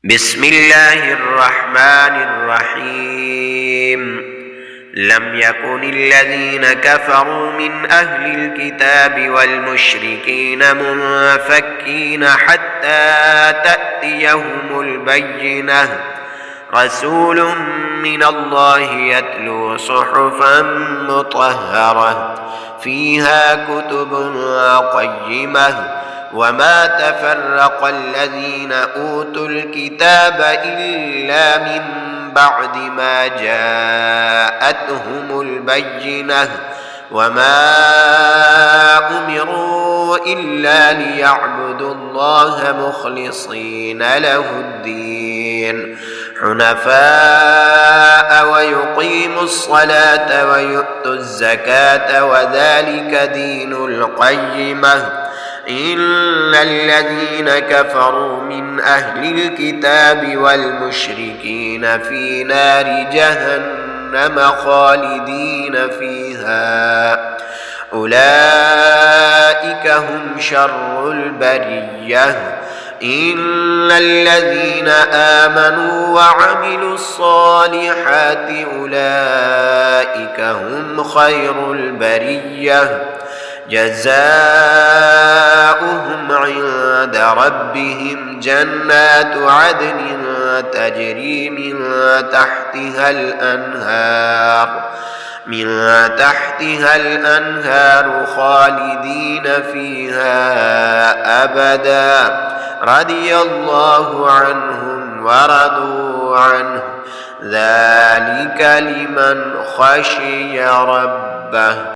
بسم الله الرحمن الرحيم لم يكن الذين كفروا من أهل الكتاب والمشركين منفكين حتى تأتيهم البينة رسول من الله يتلو صحفا مطهرة فيها كتب قيمة وما تفرق الذين أوتوا الكتاب إلا من بعد ما جاءتهم البينة وما أمروا إلا ليعبدوا الله مخلصين له الدين حنفاء ويقيموا الصلاة ويؤتوا الزكاة وذلك دين القيمة إن الذين كفروا من أهل الكتاب والمشركين في نار جهنم خالدين فيها أولئك هم شر البرية إن الذين آمنوا وعملوا الصالحات أولئك هم خير البرية جزاؤهم عند ربهم جنات عدن تجري من تحتها الأنهار خالدين فيها أبدا رضي الله عنهم ورضوا عنه ذلك لمن خشي ربه.